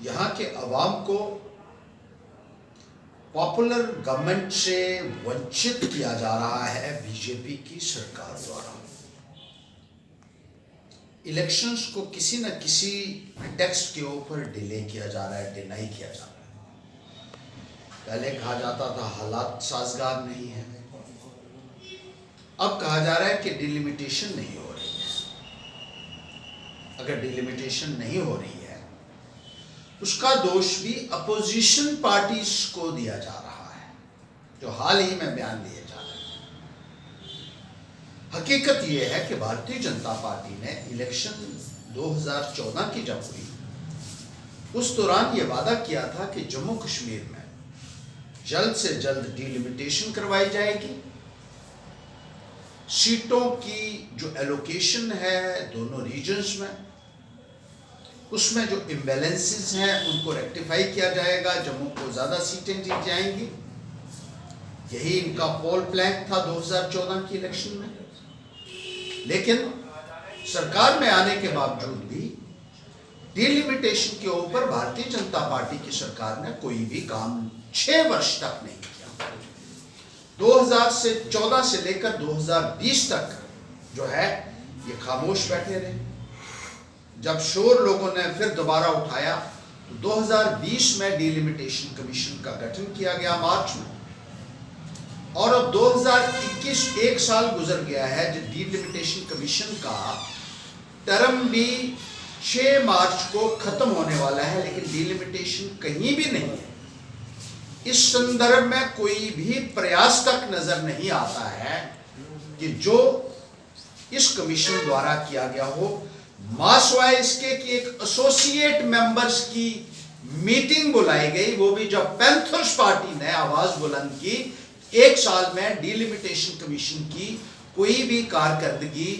यहाँ के अवाम को पॉपुलर गवर्नमेंट से वंचित किया जा रहा है बीजेपी की सरकार द्वारा। इलेक्शंस को किसी न किसी टेक्स्ट के ऊपर डिले किया जा रहा है, डिनाई किया जा रहा है। पहले कहा जाता था हालात साजगार नहीं है, अब कहा जा रहा है कि डिलिमिटेशन नहीं हो रही है। अगर डिलिमिटेशन नहीं हो रही है उसका दोष भी अपोजिशन पार्टीज को दिया जा रहा है, जो हाल ही में बयान दिए जा रहे हैं। हकीकत यह है कि भारतीय जनता पार्टी ने इलेक्शन 2014 की जब हुई उस दौरान यह वादा किया था कि जम्मू कश्मीर में जल्द से जल्द डिलिमिटेशन करवाई जाएगी, सीटों की जो एलोकेशन है दोनों रीजन्स में उसमें जो इम्बैलेंसेस हैं उनको रेक्टिफाई किया जाएगा, जम्मू को ज़्यादा सीटें दी जाएंगी। यही इनका पोल प्लैन था 2014 की इलेक्शन में। लेकिन सरकार में आने के बावजूद भी डिलिमिटेशन के ऊपर भारतीय जनता पार्टी की सरकार ने कोई भी काम 6 वर्ष तक नहीं किया। 2014 से लेकर 2020 तक जो है ये खामोश बैठे रहे। जब शोर लोगों ने फिर दोबारा उठाया तो 2020 में डिलिमिटेशन कमीशन का गठन किया गया मार्च में, और अब 2021 एक साल गुजर गया है जब डिलिमिटेशन कमीशन का टर्म भी 6 मार्च को खत्म होने वाला है, लेकिन डिलिमिटेशन कहीं भी नहीं है। इस संदर्भ में कोई भी प्रयास तक नजर नहीं आता है कि जो इस कमीशन द्वारा किया गया हो। मासवाए इसके कि एक एसोसिएट मेंबर्स की मीटिंग बुलाई गई, वो भी जब पैंथर्स पार्टी ने आवाज बुलंद की। 1 साल में डिलिमिटेशन कमीशन की कोई भी कारकर्दगी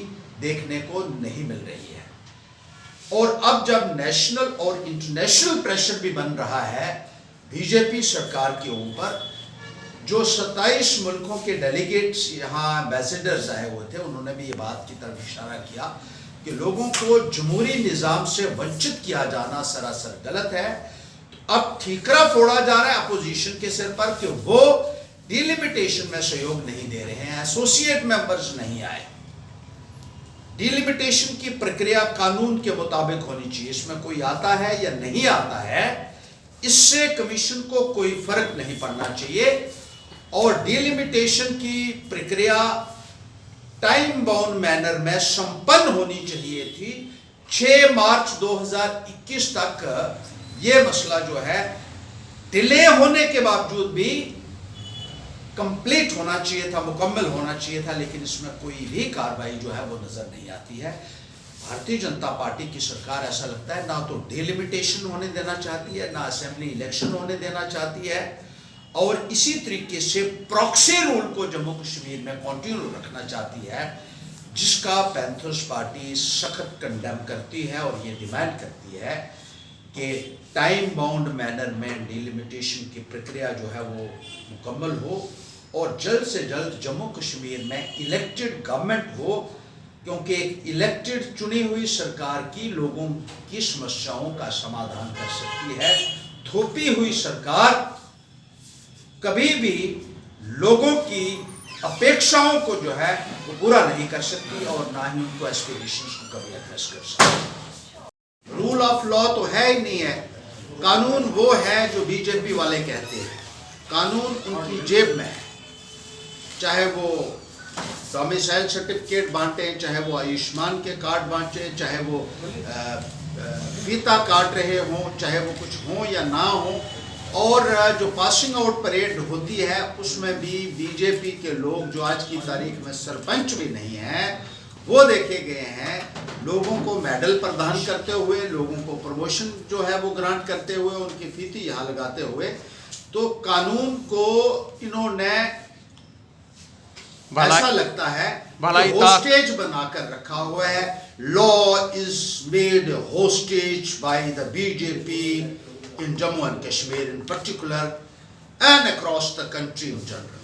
देखने को नहीं मिल रही है। और अब जब नेशनल और इंटरनेशनल प्रेशर भी बन रहा है बीजेपी सरकार के ऊपर, जो 27 मुल्कों के डेलीगेट्स यहाँ एम्बेसडर्स आए हुए थे उन्होंने भी ये बात की तरफ इशारा किया कि लोगों को जमहूरी निज़ाम से वंचित किया जाना सरासर गलत है। तो अब ठीकरा फोड़ा जा रहा है अपोजिशन के सिर पर कि वो डिलिमिटेशन में सहयोग नहीं दे रहे हैं, एसोसिएट मेंबर्स नहीं आए। डिलिमिटेशन की प्रक्रिया कानून के मुताबिक होनी चाहिए, इसमें कोई आता है या नहीं आता है इससे कमीशन को कोई फर्क नहीं पड़ना चाहिए। और डिलिमिटेशन की प्रक्रिया टाइम बाउंड मैनर में संपन्न होनी चाहिए थी। 6 मार्च 2021 तक ये मसला जो है डिले होने के बावजूद भी कंप्लीट होना चाहिए था, मुकम्मल होना चाहिए था, लेकिन इसमें कोई भी कार्रवाई जो है वो नजर नहीं आती है। भारतीय जनता पार्टी की सरकार ऐसा लगता है ना तो डिलिमिटेशन होने देना चाहती है, ना असेंबली इलेक्शन होने देना चाहती है, और इसी तरीके से प्रॉक्सी रूल को जम्मू कश्मीर में कंटिन्यू रखना चाहती है, जिसका पैंथर्स पार्टी सख्त कंडेम करती है और ये डिमांड करती है कि टाइम बाउंड मैनर में डिलिमिटेशन की प्रक्रिया जो है वो मुकम्मल हो और जल्द से जल्द जम्मू कश्मीर में इलेक्टेड गवर्नमेंट हो, क्योंकि एक इलेक्टेड चुनी हुई सरकार की लोगों की समस्याओं का समाधान कर सकती है। थोपी हुई सरकार कभी भी लोगों की अपेक्षाओं को जो है वो पूरा नहीं कर सकती और ना ही उनको एस्पिरेशंस को कभी एड्रेस कर सकती। रूल ऑफ लॉ तो है ही नहीं है। कानून वो है जो बीजेपी वाले कहते हैं, कानून उनकी जेब में है। चाहे वो डोमिसाइल सर्टिफिकेट बांटे, चाहे वो आयुष्मान के कार्ड बांटे, चाहे वो फीता काट रहे हों, चाहे वो कुछ हो या ना हो। और जो पासिंग आउट परेड होती है उसमें भी बीजेपी के लोग जो आज की तारीख में सरपंच भी नहीं हैं वो देखे गए हैं, लोगों को मेडल प्रदान करते हुए, लोगों को प्रमोशन जो है वो ग्रांट करते हुए, उनकी फीती यहाँ लगाते हुए। तो कानून को इन्होंने ऐसा लगता है होस्टेज बनाकर रखा हुआ है। Law is made hostage by the BJP in Jammu and Kashmir in particular and across the country in general.